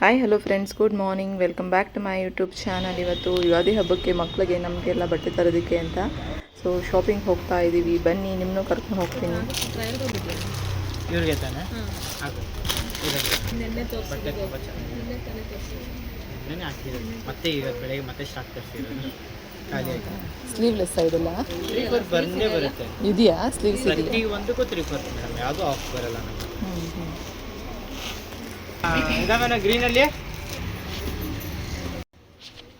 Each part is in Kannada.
Hi hello friends, good morning. Welcome back to my YouTube channel. ಇವತ್ತು ಯುಗಾದಿ ಹಬ್ಬಕ್ಕೆ ಮಕ್ಕಳಿಗೆ ನಮಗೆಲ್ಲ ಬಟ್ಟೆ ತರೋದಕ್ಕೆ ಅಂತ ಶಾಪಿಂಗ್ ಹೋಗ್ತಾ ಇದ್ದೀವಿ. ಬನ್ನಿ, ನಿಮ್ಮನ್ನು ಕರ್ಕೊಂಡು ಹೋಗ್ತೀನಿ. ಇವ್ರಿಗೆ ತಾನೆ ಮತ್ತೆ ಇವತ್ತು ಬೆಳಗ್ಗೆ ಮತ್ತೆ ಸ್ಟಾಕ್ ತರಿಸಿರೋದು. ಸ್ಲೀವ್ಲೆಸ್ ಸೈಡಲ್ಲ ಬಂದೇ ಬರುತ್ತೆ. ಇದೆಯಾ ಸ್ಲೀವ್ಸ್? ಪ್ರತಿ ಒಂದಕ್ಕೂ 3/4 ಮೇಡಮ್, ಯಾವುದೂ ಆಫ್ ಬರಲ್ಲ ನಮಗೆ. ಇದಾವೇನ ಗ್ರೀನಲ್ಲಿ.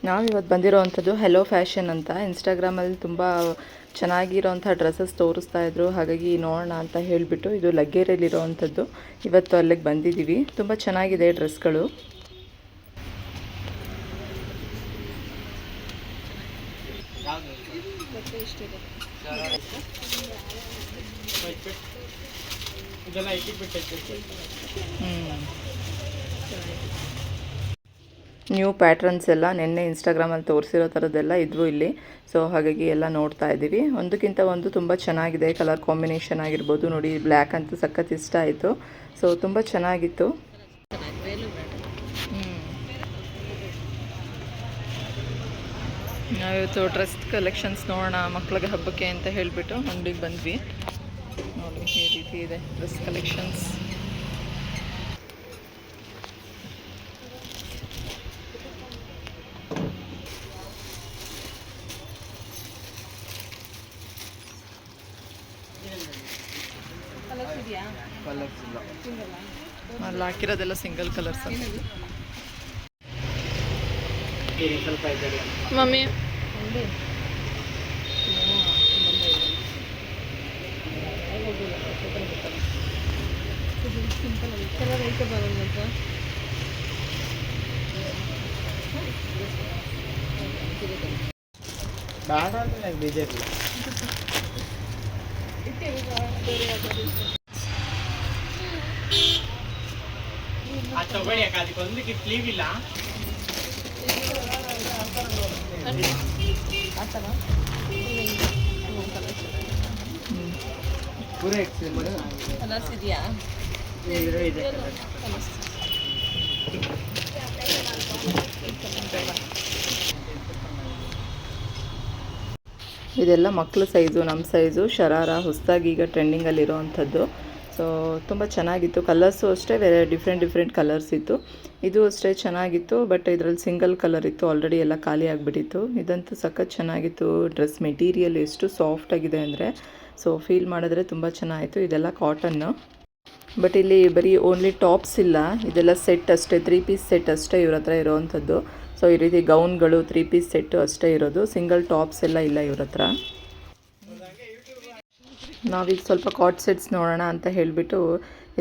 ನಾವಿವತ್ತು ಬಂದಿರೋವಂಥದ್ದು ಹೆಲೋ ಫ್ಯಾಷನ್ ಅಂತ. ಇನ್ಸ್ಟಾಗ್ರಾಮಲ್ಲಿ ತುಂಬ ಚೆನ್ನಾಗಿರೋವಂಥ ಡ್ರೆಸ್ಸಸ್ ತೋರಿಸ್ತಾ ಇದ್ರು, ಹಾಗಾಗಿ ನೋಡೋಣ ಅಂತ ಹೇಳಿಬಿಟ್ಟು ಇದು ಲಗ್ಗೇರಿಯಲ್ಲಿರೋವಂಥದ್ದು. ಇವತ್ತು ಅಲ್ಲಿಗೆ ಬಂದಿದ್ದೀವಿ. ತುಂಬ ಚೆನ್ನಾಗಿದೆ ಡ್ರೆಸ್ಗಳು. ನ್ಯೂ ಪ್ಯಾಟ್ರನ್ಸ್ ಎಲ್ಲ ನಿನ್ನೆ ಇನ್ಸ್ಟಾಗ್ರಾಮಲ್ಲಿ ತೋರಿಸಿರೋ ಥರದ್ದೆಲ್ಲ ಇದ್ವು ಇಲ್ಲಿ. ಹಾಗಾಗಿ ಎಲ್ಲ ನೋಡ್ತಾ ಇದ್ದೀವಿ. ಒಂದಕ್ಕಿಂತ ಒಂದು ತುಂಬ ಚೆನ್ನಾಗಿದೆ. ಕಲರ್ ಕಾಂಬಿನೇಷನ್ ಆಗಿರ್ಬೋದು. ನೋಡಿ, ಬ್ಲ್ಯಾಕ್ ಅಂತೂ ಸಖತ್ ಇಷ್ಟ ಆಯಿತು. ತುಂಬ ಚೆನ್ನಾಗಿತ್ತು. ನಾವಿವತ್ತು ಡ್ರೆಸ್ ಕಲೆಕ್ಷನ್ಸ್ ನೋಡೋಣ ಮಕ್ಕಳಿಗೆ ಹಬ್ಬಕ್ಕೆ ಅಂತ ಹೇಳಿಬಿಟ್ಟು ಅಂಗಡಿಗೆ ಬಂದ್ವಿ. ನೋಡಿ, ಈ ರೀತಿ ಇದೆ ಡ್ರೆಸ್ ಕಲೆಕ್ಷನ್ಸ್. ಅಲ್ಲಿ ಹಾಕಿರೋದೆಲ್ಲ ಸಿಂಗಲ್ ಕಲರ್ಸ್. ಮಮ್ಮಿ ಬೇಡ ಅಂದ್ರೆ ಬೇಜಾರಿಲ್ಲ. ತಗೊಳ್ಳಿ ಅಕ್ಕ, ಅದಕ್ಕೊಂದಕ್ಕೆ ಸ್ಲೀವ್ ಇಲ್ಲ. ಪೂರ ಎಕ್ಸೆಲ್ ಕಲರ್ಸ್ ಇದೆಯಾ? ಇದೆ. ಇದೆಲ್ಲ ಮಕ್ಕಳ ಸೈಜು, ನಮ್ಮ ಸೈಜು. ಶರಾರ ಹೊಸದಾಗಿ ಈಗ ಟ್ರೆಂಡಿಂಗಲ್ಲಿರೋವಂಥದ್ದು. ತುಂಬ ಚೆನ್ನಾಗಿತ್ತು. ಕಲರ್ಸು ಅಷ್ಟೇ ಡಿಫ್ರೆಂಟ್ ಕಲರ್ಸ್ ಇತ್ತು. ಇದು ಅಷ್ಟೇ ಚೆನ್ನಾಗಿತ್ತು, ಬಟ್ ಇದರಲ್ಲಿ ಸಿಂಗಲ್ ಕಲರ್ ಇತ್ತು. ಆಲ್ರೆಡಿ ಎಲ್ಲ ಖಾಲಿ ಆಗಿಬಿಟ್ಟಿತ್ತು. ಇದಂತೂ ಸಖತ್ ಚೆನ್ನಾಗಿತ್ತು. ಡ್ರೆಸ್ ಮೆಟೀರಿಯಲ್ ಎಷ್ಟು ಸಾಫ್ಟಾಗಿದೆ ಅಂದರೆ ಫೀಲ್ ಮಾಡಿದ್ರೆ ತುಂಬ ಚೆನ್ನಾಗಿತ್ತು. ಇದೆಲ್ಲ ಕಾಟನ್ನು. ಬಟ್ ಇಲ್ಲಿ ಬರೀ ಓನ್ಲಿ ಟಾಪ್ಸ್ ಇಲ್ಲ, ಇದೆಲ್ಲ ಸೆಟ್ ಅಷ್ಟೇ. 3 ಪೀಸ್ ಸೆಟ್ ಅಷ್ಟೇ ಇವ್ರ ಹತ್ರ ಇರೋವಂಥದ್ದು. ಈ ರೀತಿ ಗೌನ್ಗಳು 3 ಪೀಸ್ ಸೆಟ್ಟು ಅಷ್ಟೇ ಇರೋದು. ಸಿಂಗಲ್ ಟಾಪ್ಸ್ ಎಲ್ಲ ಇಲ್ಲ ಇವ್ರ ಹತ್ರ. ನಾವೀಗ ಸ್ವಲ್ಪ ಕಾಟ್ ಸೆಟ್ಸ್ ನೋಡೋಣ ಅಂತ ಹೇಳಿಬಿಟ್ಟು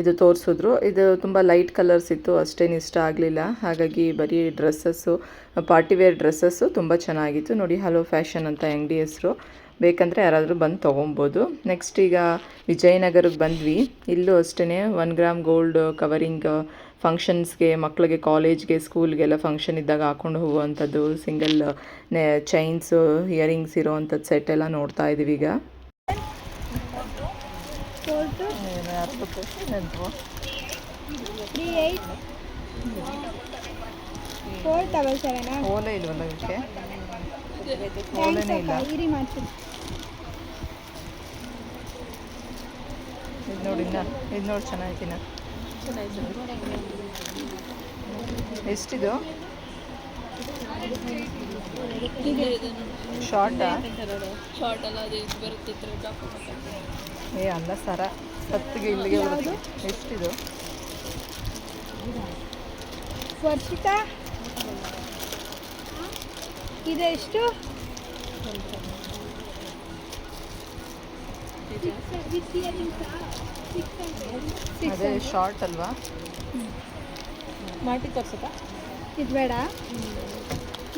ಇದು ತೋರಿಸಿದ್ರು. ಇದು ತುಂಬ ಲೈಟ್ ಕಲರ್ಸ್ ಇತ್ತು, ಅಷ್ಟೇನು ಇಷ್ಟ ಆಗಲಿಲ್ಲ. ಹಾಗಾಗಿ ಬರೀ ಡ್ರೆಸ್ಸಸ್ಸು, ಪಾರ್ಟಿವೇರ್ ಡ್ರೆಸ್ಸಸ್ಸು ತುಂಬ ಚೆನ್ನಾಗಿತ್ತು. ನೋಡಿ, ಹಲೋ ಫ್ಯಾಷನ್ ಅಂತ ಅಂಗಡಿ ಹೆಸರು. ಬೇಕಂದರೆ ಯಾರಾದರೂ ಬಂದು ತೊಗೊಬೋದು. ನೆಕ್ಸ್ಟ್ ಈಗ ವಿಜಯನಗರಕ್ಕೆ ಬಂದ್ವಿ. ಇಲ್ಲೂ ಅಷ್ಟೇ 1 ಗ್ರಾಮ್ ಗೋಲ್ಡ್ ಕವರಿಂಗ್ ಫಂಕ್ಷನ್ಸ್ಗೆ, ಮಕ್ಕಳಿಗೆ ಕಾಲೇಜ್ಗೆ, ಸ್ಕೂಲ್ಗೆಲ್ಲ ಫಂಕ್ಷನ್ ಇದ್ದಾಗ ಹಾಕ್ಕೊಂಡು ಹೋಗುವಂಥದ್ದು ಸಿಂಗಲ್ ಚೈನ್ಸು, ಇಯರಿಂಗ್ಸ್ ಇರೋವಂಥದ್ದು ಸೆಟ್ ಎಲ್ಲ ನೋಡ್ತಾ ಇದ್ದೀವಿ ಈಗ. ಓಲೆ ಇಲ್ವಲ್ಲ ಇದಕ್ಕೆ? ಓಲೆನೇ ಇಲ್ಲ. ಇದು ನೋಡಿ, ಇದು ನೋಡಿ ಚೆನ್ನಾಗಿದ್ದೀನ. ಎಷ್ಟಿದು? ಶಾರ್ಟಾ? ಅಲ್ಲ ಸರ, ಸತ್ತಿಗೆ ಇಲ್ಲಿಗೆ ಬರುತ್ತೆ. ಎಷ್ಟಿದು? ವರ್ಷಿತಾ, ಇದು ಎಷ್ಟು? ಅದೇ ಶಾರ್ಟ್ ಅಲ್ವಾ? ಮಾಡಿ ತೋರ್ಸಕ್ಕ? ಇದು ಬೇಡ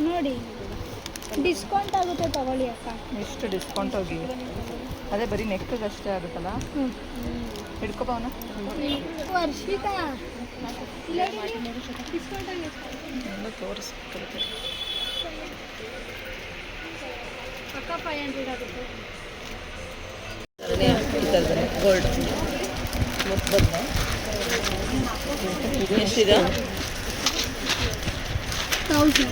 ನೋಡಿ, ಡಿಸ್ಕೌಂಟ್ ಆಗುತ್ತೆ ತಗೊಳ್ಳಿ ಅಕ್ಕ. ಎಷ್ಟು ಡಿಸ್ಕೌಂಟ್ ಹೋಗಿ? ಅದೇ ಬರೀ ನೆಕ್ಕಿಗೆ ಅಷ್ಟೇ ಆಗುತ್ತಲ್ಲ. ಹಿಡ್ಕೊಬವನ ವರ್ಷಿತಾ, ಡಿಸ್ಕೌಂಟ್ ಎಲ್ಲ ತೋರಿಸ್ಕೊಳ್ತೆ. ಅಕ್ಕ 500 ಆಗುತ್ತೆ. ಗೋಲ್ಡ್ ಎಷ್ಟಿದೆ? 1000.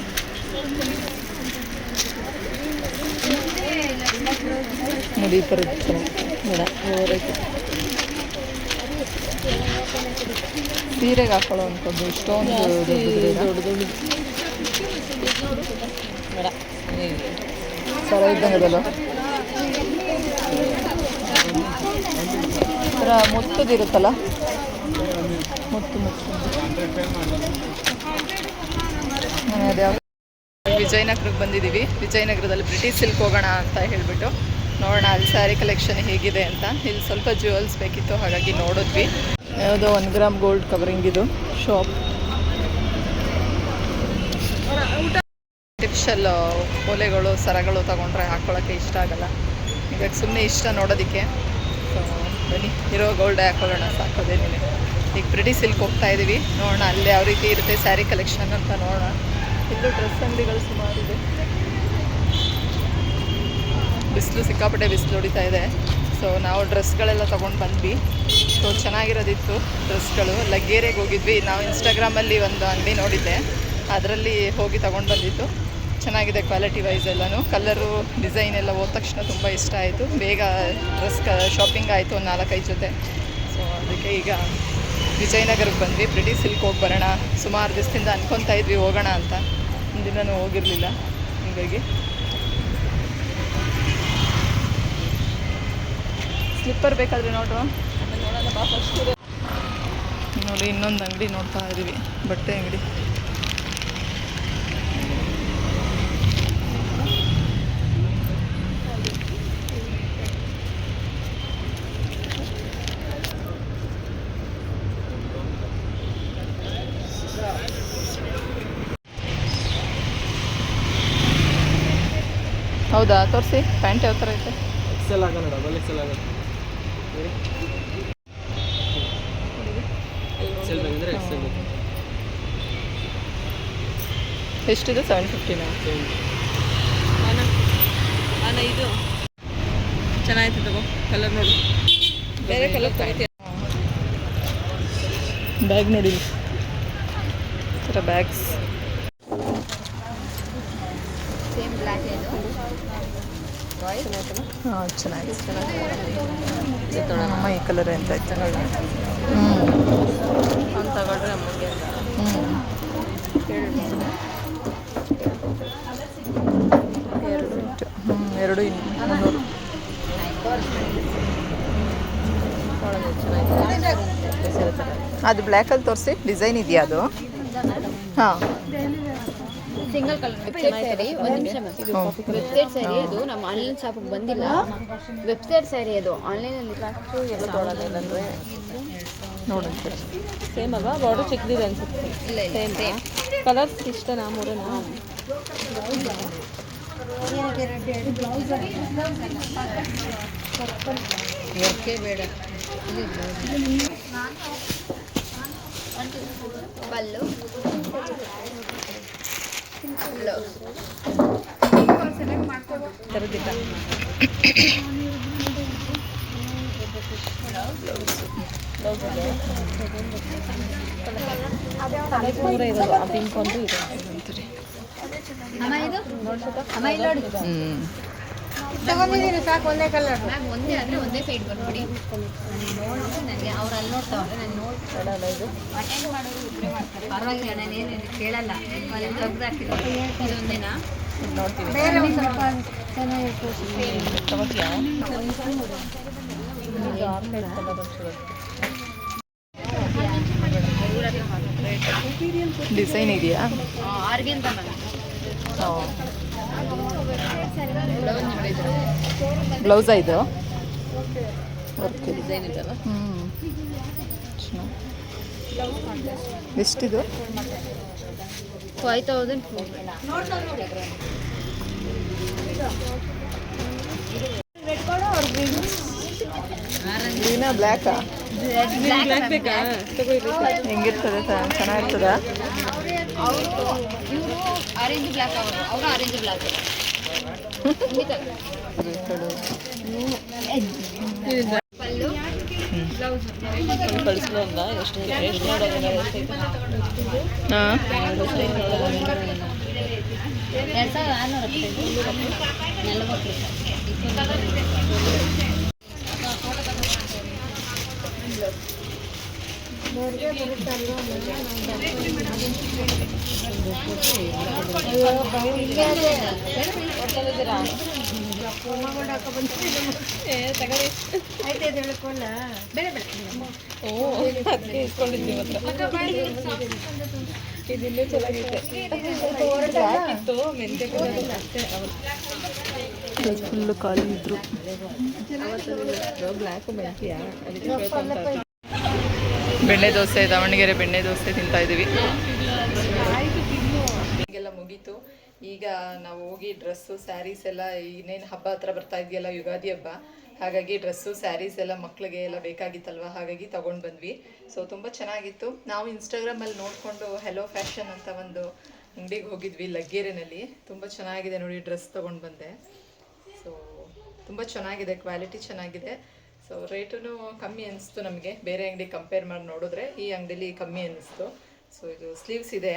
ನೋಡಿ ಈ ಥರದ್ದು ಚೆನ್ನಾಗಿ ಬೇಡ ಓವರೈತೆ. ಸೀರೆಗೆ ಹಾಕೊಳ್ಳೋ ಅಂಥದ್ದು ಇಷ್ಟೊಂದು ದೊಡ್ಡ ಬೇಡ ಸರ ಇದ್ದಂಗೆ ಅದಲ್ಲ ಥರ ಮುತ್ತದಿರುತ್ತಲ್ಲ ಮುತ್ತು ಅದೇ ವಿಜಯನಗರಕ್ಕೆ ಬಂದಿದ್ದೀವಿ. ವಿಜಯನಗರದಲ್ಲಿ ಬ್ರಿಟಿಷ್ ಸಿಲ್ಕ್ ಹೋಗೋಣ ಅಂತ ಹೇಳಿಬಿಟ್ಟು ನೋಡೋಣ ಅಲ್ಲಿ ಸ್ಯಾರಿ ಕಲೆಕ್ಷನ್ ಹೇಗಿದೆ ಅಂತ. ಇಲ್ಲಿ ಸ್ವಲ್ಪ ಜ್ಯುವೆಲ್ಸ್ ಬೇಕಿತ್ತು, ಹಾಗಾಗಿ ನೋಡಿದ್ವಿ. ಯಾವುದೋ 1 ಗ್ರಾಮ್ ಗೋಲ್ಡ್ ಕವರಿಂಗ್ ಇದು ಶಾಪ್. ಆರ್ಟಿಫಿಷಿಯಲ್ ಓಲೆಗಳು ಸರಗಳು ತೊಗೊಂಡ್ರೆ ಹಾಕ್ಕೊಳ್ಳೋಕ್ಕೆ ಇಷ್ಟ ಆಗಲ್ಲ, ಹೀಗಾಗಿ ಸುಮ್ಮನೆ ಇಷ್ಟ ನೋಡೋದಕ್ಕೆ. ಸೊ ಬನ್ನಿ ಇರೋ ಗೋಲ್ಡೇ ಹಾಕೊಳ್ಳೋಣ, ಸಾಕೋದೇನಿದೆ. ಈಗ ಬ್ರಿಟಿಷ್ ಸಿಲ್ಕ್ ಹೋಗ್ತಾ ಇದ್ದೀವಿ, ನೋಡೋಣ ಅಲ್ಲಿ ಯಾವ ರೀತಿ ಇರುತ್ತೆ ಸ್ಯಾರಿ ಕಲೆಕ್ಷನ್ ಅಂತ ನೋಡೋಣ. ಇಲ್ಲೂ ಡ್ರೆಸ್ ಅಂಗಡಿಗಳು ಸುಮಾರಿದೆ. ಬಿಸಿಲು ಸಿಕ್ಕಾಪಟ್ಟೆ ಬಿಸಿಲು ಹೊಡಿತಾ ಇದೆ. ಸೊ ನಾವು ಡ್ರೆಸ್ಗಳೆಲ್ಲ ತೊಗೊಂಡು ಬಂದ್ವಿ. ಸೊ ಚೆನ್ನಾಗಿರೋದಿತ್ತು ಡ್ರೆಸ್ಗಳು. ಲಗ್ಗೇರಿಗೆ ಹೋಗಿದ್ವಿ ನಾವು. ಇನ್ಸ್ಟಾಗ್ರಾಮಲ್ಲಿ ಒಂದು ಅಂಗಡಿ ನೋಡಿದ್ದೆ, ಅದರಲ್ಲಿ ಹೋಗಿ ತೊಗೊಂಡು ಬಂದಿತ್ತು. ಚೆನ್ನಾಗಿದೆ ಕ್ವಾಲಿಟಿ ವೈಸ್ ಎಲ್ಲನೂ. ಕಲರು ಡಿಸೈನ್ ಎಲ್ಲ ಹೋದ ತಕ್ಷಣ ತುಂಬ ಇಷ್ಟ ಆಯಿತು. ಬೇಗ ಡ್ರೆಸ್ ಶಾಪಿಂಗ್ ಆಯಿತು, ಒಂದು 4-5 ಜೊತೆ. ಸೊ ಅದಕ್ಕೆ ಈಗ ವಿಜಯನಗರಕ್ಕೆ ಬಂದ್ವಿ. ಬ್ರಿಟಿಷ್ ಸಿಲ್ಕ್ ಹೋಗಿ ಬರೋಣ. ಸುಮಾರು ದಿವಸದಿಂದ ಅನ್ಕೊತಾ ಇದ್ವಿ ಹೋಗೋಣ ಅಂತ, ಒಂದಿನೂ ಹೋಗಿರಲಿಲ್ಲ. ಹೀಗಾಗಿ ಸ್ಲಿಪ್ಪರ್ ಬೇಕಾದರೆ ನೋಡುವ. ನೋಡೋಣ ಬಾ ಫಸ್ಟ್. ನೋಡಿ ಇನ್ನೊಂದು ಅಂಗಡಿ ನೋಡ್ತಾ ಇದ್ದೀವಿ, ಬಟ್ಟೆ ಅಂಗಡಿ. ಹೌದಾ, ತೋರಿಸಿ ಪ್ಯಾಂಟ್ ಯಾವ ಥರ ಐತೆ. ಎಕ್ಸೆಲ್ ಆಗೋಣ, ಡಬಲ್ ಎಕ್ಸೆಲ್ ಆಗುತ್ತೆ. ಎಕ್ಸೆಲ್ ಬೇಕಂದ್ರೆ ಎಕ್ಸೆಲ್. ಎಷ್ಟಿದೆ? 750ನಾ? ಇದು ಚೆನ್ನಾಗಿತ್ತು ತಗೋ, ಕಲರ್ ನೋಡು. ಬೇರೆ ಕಲರ್ ತಗೋತೀಯ? ಬ್ಯಾಗ್ ನೋಡಿ, ಈ ಥರ ಬ್ಯಾಗ್ಸ್. ಸೇಮ್ ಬ್ಲ್ಯಾಕ್ ಇದು ಹಾಂ ಚೆನ್ನಾಗಿದೆ. ನಮ್ಮ ಈ ಕಲರ್ ಎಂತ ಆಯ್ತು. ಅವ್ನು ತಗೊಂಡ್ರೆ ಅಮ್ಮಗೆ ಎರಡು 300. ಅದು ಬ್ಲ್ಯಾಕಲ್ಲಿ ತೋರಿಸಿ, ಡಿಸೈನ್ ಇದೆಯಾ ಅದು? ಹಾಂ, ಸಿಂಗಲ್ ಕಲರ್ ವೆಬ್ಸೈಟ್ ಸ್ಯಾರಿ. ಒಂದು ನಿಮಿಷ ಮ್ಯಾಮ್, ವೆಬ್ಸೈಟ್ ಸ್ಯಾರಿ ಅದು. ನಮ್ಮ ಆನ್ಲೈನ್ ಶಾಪಿಗೆ ಬಂದಿಲ್ಲ. ವೆಬ್ಸೈಟ್ ಸ್ಯಾರಿ ಅದು, ಆನ್ಲೈನಲ್ಲಿ ನೋಡಿ ಸೇಮ್ ಅಲ್ವಾ? ಬಾರ್ಡರ್ ಚಿಕ್ಕದಿದೆ ಅನ್ಸುತ್ತೆ. ಇಲ್ಲ ಇಲ್ಲ ಸೇಮ್. ಕಲರ್ಸ್ ಇಷ್ಟನಾ? ಮೂರನಾ? ವರ್ಕೇ ಬೇಡ. ಪಲ್ಲು ಥರದ್ದಿಲ್ಲ. ಪೂರ ಇರೋದು ಆ ಪಿಂಕ್ ಒಂದು ಇದೆ. ಅಮ್ಮ ಇದು ಅಮ್ಮ ಇಲ್ಲಿ ನೋಡಿ ತಗೊಂಡಿದ್ದೀನಿ ಸಾಕು, ಒಂದೇ ಕಲರ್. ಮ್ಯಾಮ್ ಒಂದೇ ಆದರೆ ಒಂದೇ ಸೈಡ್ ಬಂದ್ಬಿಡಿ. ನೋಡಿ ನನಗೆ ಅವ್ರು ಅಲ್ಲಿ ನೋಡ್ತಾವ್ರೆ, ನಾನು ನೋಡಿ ಇದು ಅಟೆಂಡ್ ಮಾಡೋರು ಇಬ್ಬರೇ ಮಾಡ್ತಾರೆ. ಪರವಾಗಿಲ್ಲ, ನಾನೇನು ಕೇಳಲ್ಲ. ಅಲ್ಲಿ ತೆಗ್ದು ಹಾಕಿದ್ದೀನಿ. ಇದೊಂದೇನಾ? ನೋಡ್ತೀವಿ. ಬೇರೆ ಒಂದು ಸ್ವಲ್ಪ ಚೆನ್ನಾಗಿತ್ತು. ತಗೋತೀಯಾ? ಡಿಸೈನ್ ಇದೆಯಾ? ಆರ್ಗೆಂತ ಮ್ಯಾಮ್. ಬ್ಲೌಸಾ ಇದು? ಓಕೆ, ಡಿಸೈನ್ ಇದೆಲ್ಲ. ಎಷ್ಟಿದು? 5000. ಗ್ರೀನಾ ಬ್ಲ್ಯಾಕಾ? ಬ್ಲ್ಯಾಕ್ ಬೇಕಾ? ಹೆಂಗಿರ್ತದೆ? ಚೆನ್ನಾಗಿರ್ತದ? ಇವರು ಆರೆಂಜ್ ಬ್ಲ್ಯಾಕ್, ಅವರು ಆರೆಂಜ್ ಬ್ಲ್ಯಾಕ್. ಪಲ್ಲು ಬ್ಲೌಸ್ ಕಳಿಸ್ಲು ಅಂದ ಎಷ್ಟು ನೋಡೋದಿಲ್ಲ ಎಷ್ಟೈತೆ ಹಾಂ 40. ಓ ಅದಕ್ಕೆ ಇಸ್ಕೊಂಡಿದ್ವಿ ಮಾತ್ರ ಇದಿನ್ನೂ ಚೆನ್ನಾಗೈತೆ ಇತ್ತು ಮೆಂತೆ ಅಷ್ಟೇ ಫುಲ್ಲು ಖಾಲಿ ಇದ್ರು. ಬ್ಲ್ಯಾಕು ಮೆಂತಿಯಾ ಅದಕ್ಕೆ ಕೇಳ್ಕೊಂತ ಬೆಣ್ಣೆ ದೋಸೆ, ದಾವಣಗೆರೆ ಬೆಣ್ಣೆ ದೋಸೆ ತಿಂತಾ ಇದ್ದೀವಿ. ಈಗೆಲ್ಲ ಮುಗೀತು. ಈಗ ನಾವು ಹೋಗಿ ಡ್ರೆಸ್ಸು ಸ್ಯಾರೀಸ್ ಎಲ್ಲ ಇನ್ನೇನು ಹಬ್ಬ ಹತ್ರ ಬರ್ತಾ ಇದೆಯಲ್ಲ, ಯುಗಾದಿ ಹಬ್ಬ, ಹಾಗಾಗಿ ಡ್ರೆಸ್ಸು ಸ್ಯಾರೀಸ್ ಎಲ್ಲ ಮಕ್ಳಿಗೆ ಎಲ್ಲ ಬೇಕಾಗಿತ್ತಲ್ವ, ಹಾಗಾಗಿ ತೊಗೊಂಡು ಬಂದ್ವಿ. ಸೊ ತುಂಬ ಚೆನ್ನಾಗಿತ್ತು. ನಾವು ಇನ್ಸ್ಟಾಗ್ರಾಮಲ್ಲಿ ನೋಡಿಕೊಂಡು ಹೆಲೋ ಫ್ಯಾಷನ್ ಅಂತ ಒಂದು ಅಂಗಡಿಗೆ ಹೋಗಿದ್ವಿ ಲಗ್ಗೆರೆನಲ್ಲಿ. ತುಂಬ ಚೆನ್ನಾಗಿದೆ ನೋಡಿ, ಡ್ರೆಸ್ ತೊಗೊಂಡು ಬಂದೆ. ಸೊ ತುಂಬ ಚೆನ್ನಾಗಿದೆ, ಕ್ವಾಲಿಟಿ ಚೆನ್ನಾಗಿದೆ. ಸೊ ರೇಟೂ ಕಮ್ಮಿ ಅನ್ನಿಸ್ತು ನಮಗೆ, ಬೇರೆ ಅಂಗಡಿ ಕಂಪೇರ್ ಮಾಡಿ ನೋಡಿದ್ರೆ ಈ ಅಂಗಡಿಲಿ ಕಮ್ಮಿ ಅನ್ನಿಸ್ತು. ಸೊ ಇದು ಸ್ಲೀವ್ಸ್ ಇದೆ,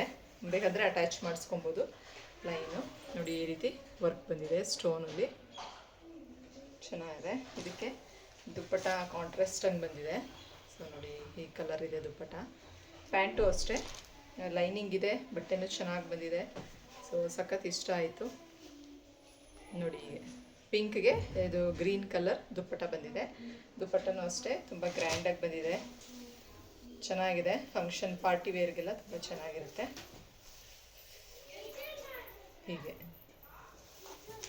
ಬೇಕಾದರೆ ಅಟ್ಯಾಚ್ ಮಾಡಿಸ್ಕೊಬೋದು. ಲೈನು ನೋಡಿ ಈ ರೀತಿ ವರ್ಕ್ ಬಂದಿದೆ ಸ್ಟೋನಲ್ಲಿ, ಚೆನ್ನಾಗಿದೆ. ಇದಕ್ಕೆ ದುಪ್ಪಟ ಕಾಂಟ್ರಾಸ್ಟ್ ಹಂಗೆ ಬಂದಿದೆ. ಸೊ ನೋಡಿ ಈ ಕಲರ್ ಇದೆ ದುಪ್ಪಟ. ಪ್ಯಾಂಟು ಅಷ್ಟೇ ಲೈನಿಂಗ್ ಇದೆ, ಬಟ್ಟೆನೂ ಚೆನ್ನಾಗಿ ಬಂದಿದೆ. ಸೊ ಸಖತ್ ಇಷ್ಟ ಆಯಿತು ನೋಡಿ. ಪಿಂಕ್ಗೆ ಇದು ಗ್ರೀನ್ ಕಲರ್ ದುಪ್ಪಟ ಬಂದಿದೆ. ದುಪ್ಪಟನೂ ಅಷ್ಟೇ ತುಂಬ ಗ್ರ್ಯಾಂಡಾಗಿ ಬಂದಿದೆ, ಚೆನ್ನಾಗಿದೆ. ಫಂಕ್ಷನ್ ಪಾರ್ಟಿ ವೇರ್ಗೆಲ್ಲ ತುಂಬ ಚೆನ್ನಾಗಿರುತ್ತೆ. ಹೀಗೆ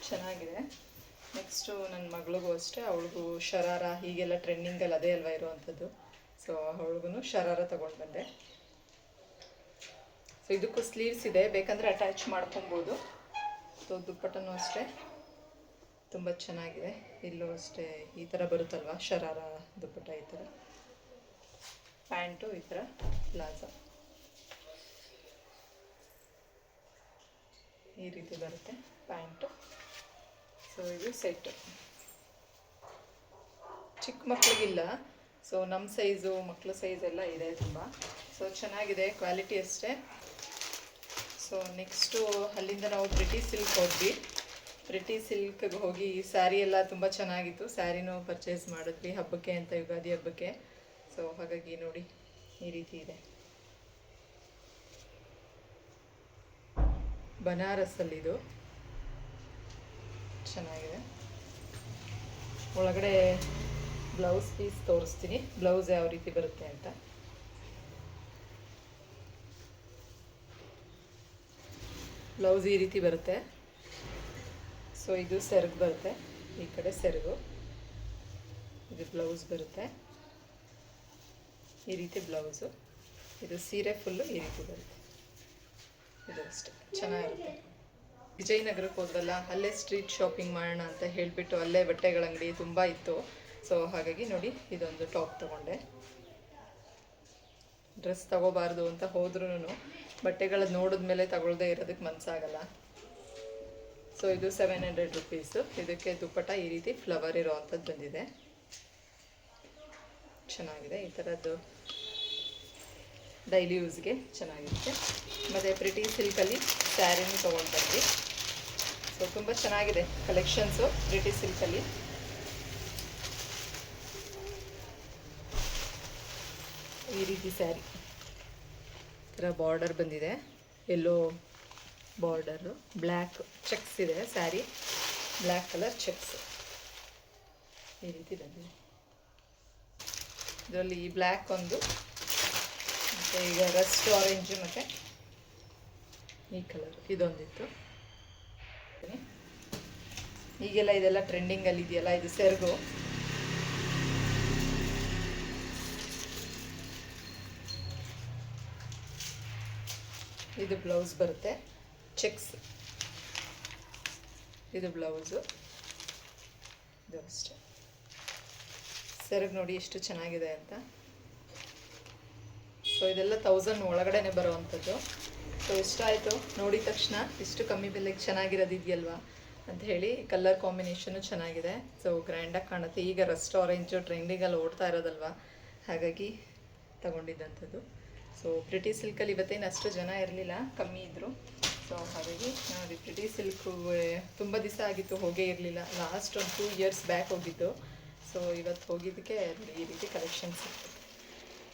ಚೆನ್ನಾಗಿದೆ. ನೆಕ್ಸ್ಟು ನನ್ನ ಮಗಳಿಗೂ ಅಷ್ಟೇ, ಅವಳಿಗೂ ಶರಾರ ಹೀಗೆಲ್ಲ ಟ್ರೆಂಡಿಂಗಲ್ಲಿ ಅದೇ ಅಲ್ವಾ ಇರೋವಂಥದ್ದು. ಸೊ ಅವಳಿಗೂ ಶರಾರ ತೊಗೊಂಡು ಬಂದೆ. ಸೊ ಇದಕ್ಕೂ ಸ್ಲೀವ್ಸ್ ಇದೆ, ಬೇಕಂದರೆ ಅಟ್ಯಾಚ್ ಮಾಡ್ಕೊಬೋದು. ಸೊ ದುಪ್ಪಟನೂ ಅಷ್ಟೇ ತುಂಬ ಚೆನ್ನಾಗಿದೆ. ಇಲ್ಲೂ ಅಷ್ಟೇ ಈ ಥರ ಬರುತ್ತಲ್ವ ಶರಾರ ದುಪ್ಪಟ, ಈ ಥರ. ಪ್ಯಾಂಟು ಈ ಥರ ಪ್ಲಾಜಾ ಈ ರೀತಿ ಬರುತ್ತೆ ಪ್ಯಾಂಟು. ಸೊ ಇದು ಸೆಟ್ಟು. ಚಿಕ್ಕ ಮಕ್ಕಳಿಗಿಲ್ಲ, ಸೊ ನಮ್ಮ ಸೈಜು ಮಕ್ಕಳ ಸೈಜ್ ಎಲ್ಲ ಇದೆ ತುಂಬ. ಸೊ ಚೆನ್ನಾಗಿದೆ, ಕ್ವಾಲಿಟಿ ಅಷ್ಟೇ. ಸೊ ನೆಕ್ಸ್ಟು ಅಲ್ಲಿಂದ ನಾವು ಪ್ರಿಟಿ ಸಿಲ್ಕ್ ಹೋದ್ವಿ. ಪ್ರಿಟಿ ಸಿಲ್ಕ್ಗೆ ಹೋಗಿ ಸ್ಯಾರಿ ಎಲ್ಲ ತುಂಬ ಚೆನ್ನಾಗಿತ್ತು. ಸ್ಯಾರಿನೂ ಪರ್ಚೇಸ್ ಮಾಡಿದ್ವಿ ಹಬ್ಬಕ್ಕೆ ಅಂತ, ಯುಗಾದಿ ಹಬ್ಬಕ್ಕೆ. ಸೊ ಹಾಗಾಗಿ ನೋಡಿ ಈ ರೀತಿ ಇದೆ. ಬನಾರಸ್ಸಲ್ಲಿದು ಚೆನ್ನಾಗಿದೆ. ಒಳಗಡೆ ಬ್ಲೌಸ್ ಪೀಸ್ ತೋರಿಸ್ತೀನಿ, ಬ್ಲೌಸ್ ಯಾವ ರೀತಿ ಬರುತ್ತೆ ಅಂತ. ಬ್ಲೌಸ್ ಈ ರೀತಿ ಬರುತ್ತೆ. ಸೊ ಇದು ಸೆರಗು ಬರುತ್ತೆ, ಈ ಕಡೆ ಸೆರಗು, ಇದು ಬ್ಲೌಸ್ ಬರುತ್ತೆ ಈ ರೀತಿ ಬ್ಲೌಸು. ಇದು ಸೀರೆ ಫುಲ್ಲು ಈ ರೀತಿ ಬರುತ್ತೆ. ಇದು ಅಷ್ಟೇ ಚೆನ್ನಾಗಿರುತ್ತೆ. ವಿಜಯನಗರಕ್ಕೆ ಹೋದ್ವಲ್ಲ, ಅಲ್ಲೇ ಸ್ಟ್ರೀಟ್ ಶಾಪಿಂಗ್ ಮಾಡೋಣ ಅಂತ ಹೇಳಿಬಿಟ್ಟು ಅಲ್ಲೇ ಬಟ್ಟೆಗಳ ಅಂಗಡಿ ತುಂಬ ಇತ್ತು. ಸೊ ಹಾಗಾಗಿ ನೋಡಿ ಇದೊಂದು ಟಾಪ್ ತೊಗೊಂಡೆ. ಡ್ರೆಸ್ ತಗೋಬಾರ್ದು ಅಂತ ಹೋದ್ರೂ ಬಟ್ಟೆಗಳನ್ನ ನೋಡಿದ್ಮೇಲೆ ತಗೊಳ್ಳದೆ ಇರೋದಕ್ಕೆ ಮನಸ್ಸಾಗಲ್ಲ. ಸೊ ಇದು 700 ರುಪೀಸು. ಇದಕ್ಕೆ ದುಪ್ಪಟ ಈ ರೀತಿ ಫ್ಲವರ್ ಇರೋ ಅಂಥದ್ದು ಬಂದಿದೆ, ಚೆನ್ನಾಗಿದೆ. ಈ ಥರದ್ದು ಡೈಲಿ ಯೂಸ್ಗೆ ಚೆನ್ನಾಗಿರುತ್ತೆ. ಮತ್ತು ಪ್ರಿಟಿ ಸಿಲ್ಕಲ್ಲಿ ಸ್ಯಾರಿನೂ ತೊಗೊಂಡು ಬಂದ್ವಿ. ಸೊ ತುಂಬ ಚೆನ್ನಾಗಿದೆ ಕಲೆಕ್ಷನ್ಸು ಪ್ರಿಟಿ ಸಿಲ್ಕಲ್ಲಿ. ಈ ರೀತಿ ಸ್ಯಾರಿ ಈ ಥರ ಬಾರ್ಡರ್ ಬಂದಿದೆ, ಎಲ್ಲೋ ಬಾರ್ಡರು, ಬ್ಲ್ಯಾಕ್ ಚೆಕ್ಸ್ ಇದೆ ಸ್ಯಾರಿ, ಬ್ಲ್ಯಾಕ್ ಕಲರ್ ಚೆಕ್ಸ್ ಈ ರೀತಿ ಬಂದಿದೆ. ಇದರಲ್ಲಿ ಈ ಬ್ಲ್ಯಾಕ್ ಒಂದು, ಮತ್ತು ಈಗ ರಸ್ಟ್ ಆರೆಂಜು ಮತ್ತು ಈ ಕಲರ್ ಇದೊಂದಿತ್ತು. ಈಗೆಲ್ಲ ಇದೆಲ್ಲ ಟ್ರೆಂಡಿಂಗಲ್ಲಿ ಇದೆಯಲ್ಲ, ಇದು ಸೆರಗು. ಇದು ಬ್ಲೌಸ್ ಬರುತ್ತೆ ಚೆಕ್ಸ್, ಇದು ಬ್ಲೌಸು, ಇದು ಅಷ್ಟೇ. ಸೆರಗು ನೋಡಿ ಎಷ್ಟು ಚೆನ್ನಾಗಿದೆ ಅಂತ. ಸೊ ಇದೆಲ್ಲ 1000 ಒಳಗಡೆನೆ ಬರೋವಂಥದ್ದು. ಸೊ ಇಷ್ಟ ಆಯಿತು ನೋಡಿದ ತಕ್ಷಣ, ಇಷ್ಟು ಕಮ್ಮಿ ಬೆಲೆಗೆ ಚೆನ್ನಾಗಿರೋದು ಇದೆಯಲ್ವಾ ಅಂತ ಹೇಳಿ. ಕಲರ್ ಕಾಂಬಿನೇಷನು ಚೆನ್ನಾಗಿದೆ, ಸೊ ಗ್ರ್ಯಾಂಡಾಗಿ ಕಾಣುತ್ತೆ. ಈಗ ರಸ್ಟ್ ಆರೆಂಜು ಟ್ರೆಂಡಿಂಗಲ್ಲಿ ಓಡ್ತಾ ಇರೋದಲ್ವ, ಹಾಗಾಗಿ ತಗೊಂಡಿದ್ದಂಥದ್ದು. ಸೊ ಪ್ರಿಟಿ ಸಿಲ್ಕಲ್ಲಿ ಇವತ್ತೇನು ಅಷ್ಟು ಜನ ಇರಲಿಲ್ಲ, ಕಮ್ಮಿ ಇದ್ದರು. ಸೊ ಹಾಗಾಗಿ ನೋಡಿ ಪ್ರಿಟಿ ಸಿಲ್ಕು ತುಂಬ ದಿವಸ ಆಗಿತ್ತು ಹೋಗೇ ಇರಲಿಲ್ಲ. ಲಾಸ್ಟ್ ಒಂದು 2 ಇಯರ್ಸ್ ಬ್ಯಾಕ್ ಹೋಗಿದ್ದು. ಸೊ ಇವತ್ತು ಹೋಗಿದ್ದಕ್ಕೆ ಈ ರೀತಿ ಕಲೆಕ್ಷನ್ಸ್ ಇತ್ತು.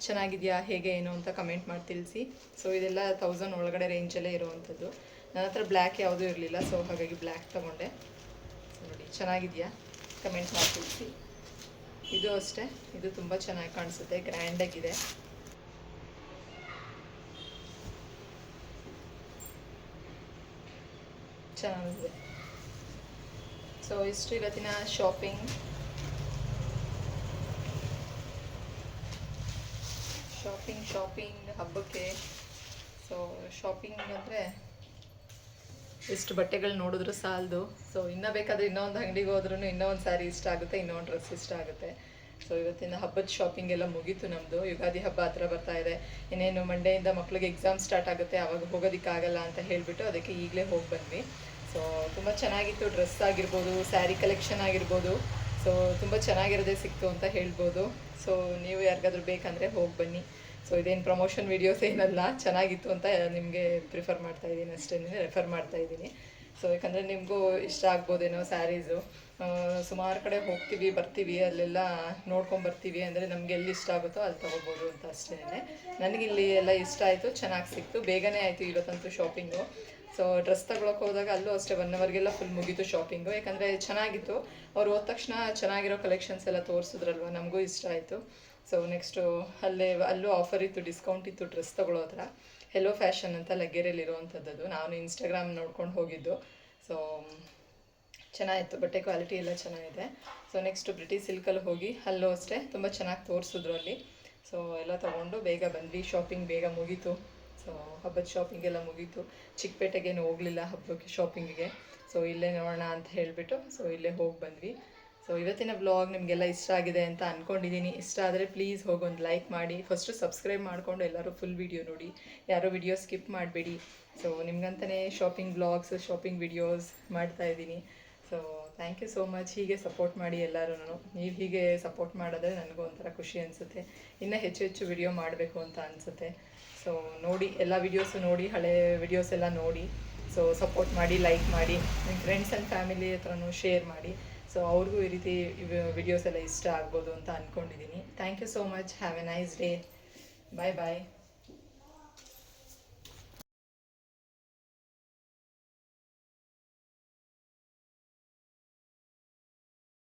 ಚೆನ್ನಾಗಿದೆಯಾ ಹೇಗೆ ಏನು ಅಂತ ಕಮೆಂಟ್ ಮಾಡಿ ತಿಳಿಸಿ. ಸೊ ಇದೆಲ್ಲ 1000 ಒಳಗಡೆ ರೇಂಜಲ್ಲೇ ಇರುವಂಥದ್ದು. ನನ್ನ ಹತ್ರ ಬ್ಲ್ಯಾಕ್ ಯಾವುದೂ ಇರಲಿಲ್ಲ, ಸೊ ಹಾಗಾಗಿ ಬ್ಲ್ಯಾಕ್ ತೊಗೊಂಡೆ. ಸೊ ನೋಡಿ ಚೆನ್ನಾಗಿದೆಯಾ ಕಮೆಂಟ್ ಮಾಡಿ ತಿಳಿಸಿ. ಇದು ಅಷ್ಟೇ, ಇದು ತುಂಬ ಚೆನ್ನಾಗಿ ಕಾಣಿಸುತ್ತೆ, ಗ್ರ್ಯಾಂಡಾಗಿದೆ. ಚೆನ್ನಾಗಿದೆ. ಸೊ ಇಷ್ಟು ಇವತ್ತಿನ ಶಾಪಿಂಗ್ ಹಬ್ಬಕ್ಕೆ. ಸೊ ಶಾಪಿಂಗ್ ಅಂದರೆ ಇಷ್ಟು ಬಟ್ಟೆಗಳು ನೋಡಿದ್ರು ಸಾಲದು. ಸೊ ಇನ್ನೂ ಬೇಕಾದರೆ ಇನ್ನೊಂದು ಅಂಗಡಿಗೆ ಹೋದ್ರೂ ಇನ್ನೂ ಒಂದು ಸ್ಯಾರಿ ಇಷ್ಟ ಆಗುತ್ತೆ, ಇನ್ನೊಂದು ಡ್ರೆಸ್ ಇಷ್ಟ ಆಗುತ್ತೆ. ಸೊ ಇವತ್ತಿನ ಹಬ್ಬದ ಶಾಪಿಂಗ್ ಎಲ್ಲ ಮುಗೀತು ನಮ್ಮದು. ಯುಗಾದಿ ಹಬ್ಬ ಹತ್ರ ಬರ್ತಾ ಇದೆ. ಇನ್ನೇನು ಮಂಡೆಯಿಂದ ಮಕ್ಳಿಗೆ ಎಕ್ಸಾಮ್ ಸ್ಟಾರ್ಟ್ ಆಗುತ್ತೆ, ಆವಾಗ ಹೋಗೋದಕ್ಕಾಗಲ್ಲ ಅಂತ ಹೇಳಿಬಿಟ್ಟು ಅದಕ್ಕೆ ಈಗಲೇ ಹೋಗಿ ಬಂದ್ವಿ. ಸೊ ತುಂಬ ಚೆನ್ನಾಗಿತ್ತು, ಡ್ರೆಸ್ ಆಗಿರ್ಬೋದು, ಸ್ಯಾರಿ ಕಲೆಕ್ಷನ್ ಆಗಿರ್ಬೋದು. ಸೊ ತುಂಬ ಚೆನ್ನಾಗಿರೋದೇ ಸಿಕ್ತು ಅಂತ ಹೇಳ್ಬೋದು. ಸೊ ನೀವು ಯಾರಿಗಾದ್ರೂ ಬೇಕಂದರೆ ಹೋಗಿ ಬನ್ನಿ. ಸೊ ಇದೇನು ಪ್ರಮೋಷನ್ ವೀಡಿಯೋಸ್ ಏನಲ್ಲ, ಚೆನ್ನಾಗಿತ್ತು ಅಂತ ನಿಮಗೆ ರೆಫರ್ ಮಾಡ್ತಾಯಿದ್ದೀನಿ. ಸೊ ಯಾಕಂದರೆ ನಿಮಗೂ ಇಷ್ಟ ಆಗ್ಬೋದೇನೋ ಸ್ಯಾರೀಸು. ಸುಮಾರು ಕಡೆ ಹೋಗ್ತೀವಿ ಬರ್ತೀವಿ, ಅಲ್ಲೆಲ್ಲ ನೋಡ್ಕೊಂಬರ್ತೀವಿ ಅಂದರೆ ನಮ್ಗೆ ಎಲ್ಲಿ ಇಷ್ಟ ಆಗುತ್ತೋ ಅಲ್ಲಿ ತೊಗೋಬೋದು ಅಂತ ಅಷ್ಟೇ. ನನಗಿಲ್ಲಿ ಎಲ್ಲ ಇಷ್ಟ ಆಯಿತು, ಚೆನ್ನಾಗಿ ಸಿಕ್ತು, ಬೇಗನೆ ಆಯಿತು ಇವತ್ತಂತೂ ಶಾಪಿಂಗು. ಸೊ ಡ್ರೆಸ್ ತಗೊಳಕ್ಕೆ ಹೋದಾಗ ಅಲ್ಲೂ ಅಷ್ಟೇ 1 ಅವರ್ಗೆಲ್ಲ ಫುಲ್ ಮುಗೀತು ಶಾಪಿಂಗು. ಯಾಕಂದರೆ ಚೆನ್ನಾಗಿತ್ತು, ಅವ್ರು ಹೋದ ತಕ್ಷಣ ಚೆನ್ನಾಗಿರೋ ಕಲೆಕ್ಷನ್ಸ್ ಎಲ್ಲ ತೋರಿಸಿದ್ರಲ್ವ, ನಮಗೂ ಇಷ್ಟ ಆಯಿತು. ಸೊ ನೆಕ್ಸ್ಟು ಅಲ್ಲೂ ಆಫರ್ ಇತ್ತು, ಡಿಸ್ಕೌಂಟ್ ಇತ್ತು ಡ್ರೆಸ್ ತೊಗೊಳ್ಳೋ ಹತ್ರ. ಹೆಲೋ ಫ್ಯಾಷನ್ ಅಂತ ಲಗ್ಗೆರೆಯಲ್ಲಿರುವಂಥದ್ದು, ನಾನು ಇನ್ಸ್ಟಾಗ್ರಾಮ್ ನೋಡ್ಕೊಂಡು ಹೋಗಿದ್ದು. ಸೊ ಚೆನ್ನಾಗಿತ್ತು, ಬಟ್ಟೆ ಕ್ವಾಲಿಟಿ ಎಲ್ಲ ಚೆನ್ನಾಗಿದೆ. ಸೊ ನೆಕ್ಸ್ಟು ಬ್ರಿಟಿ ಸಿಲ್ಕಲ್ಲಿ ಹೋಗಿ ಅಲ್ಲೂ ಅಷ್ಟೇ ತುಂಬ ಚೆನ್ನಾಗಿ ತೋರಿಸಿದ್ರು ಅಲ್ಲಿ. ಸೊ ಎಲ್ಲ ತೊಗೊಂಡು ಬೇಗ ಬಂದ್ವಿ, ಶಾಪಿಂಗ್ ಬೇಗ ಮುಗೀತು. ಸೊ ಹಬ್ಬದ ಶಾಪಿಂಗ್ ಎಲ್ಲ ಮುಗೀತು. ಚಿಕ್ಕಪೇಟೆಗೇನು ಹೋಗಲಿಲ್ಲ ಹಬ್ಬಕ್ಕೆ ಶಾಪಿಂಗಿಗೆ. ಸೊ ಇಲ್ಲೇ ನೋಡೋಣ ಅಂತ ಹೇಳಿಬಿಟ್ಟು ಸೊ ಇಲ್ಲೇ ಹೋಗಿ ಬಂದ್ವಿ. ಸೊ ಇವತ್ತಿನ ವ್ಲಾಗ್ ನಿಮಗೆಲ್ಲ ಇಷ್ಟ ಆಗಿದೆ ಅಂತ ಅಂದ್ಕೊಂಡಿದ್ದೀನಿ. ಇಷ್ಟ ಆದರೆ ಪ್ಲೀಸ್ ಹೋಗೊಂದು ಲೈಕ್ ಮಾಡಿ, ಫಸ್ಟು ಸಬ್ಸ್ಕ್ರೈಬ್ ಮಾಡಿಕೊಂಡು ಎಲ್ಲರೂ ಫುಲ್ ವಿಡಿಯೋ ನೋಡಿ, ಯಾರೋ ವಿಡಿಯೋ ಸ್ಕಿಪ್ ಮಾಡಬೇಡಿ. ಸೊ ನಿಮ್ಗಂತಲೇ ಶಾಪಿಂಗ್ ವ್ಲಾಗ್ಸ್, ಶಾಪಿಂಗ್ ವಿಡಿಯೋಸ್ ಮಾಡ್ತಾಯಿದ್ದೀನಿ. So thank you so much. ಹೀಗೆ ಸಪೋರ್ಟ್ ಮಾಡಿ ಎಲ್ಲರೂ. ನೀವು ಹೀಗೆ ಸಪೋರ್ಟ್ ಮಾಡಿದ್ರೆ ನನಗೂ ಒಂಥರ ಖುಷಿ ಅನಿಸುತ್ತೆ, ಇನ್ನೂ ಹೆಚ್ಚು ವಿಡಿಯೋ ಮಾಡಬೇಕು ಅಂತ ಅನಿಸುತ್ತೆ. ಸೊ ನೋಡಿ, ಎಲ್ಲ ವಿಡಿಯೋಸು ನೋಡಿ, ಹಳೆ ವಿಡಿಯೋಸ್ ಎಲ್ಲ ನೋಡಿ. ಸೊ ಸಪೋರ್ಟ್ ಮಾಡಿ, ಲೈಕ್ ಮಾಡಿ, ನಿಮ್ಮ ಫ್ರೆಂಡ್ಸ್ ಆ್ಯಂಡ್ ಫ್ಯಾಮಿಲಿ ಹತ್ರನೂ ಶೇರ್ ಮಾಡಿ. ಸೊ ಅವ್ರಿಗೂ ಈ ರೀತಿ ವಿಡಿಯೋಸ್ ಎಲ್ಲ ಇಷ್ಟ ಆಗ್ಬೋದು ಅಂತ ಅಂದ್ಕೊಂಡಿದ್ದೀನಿ. Thank you so much. Have a nice day. Bye bye.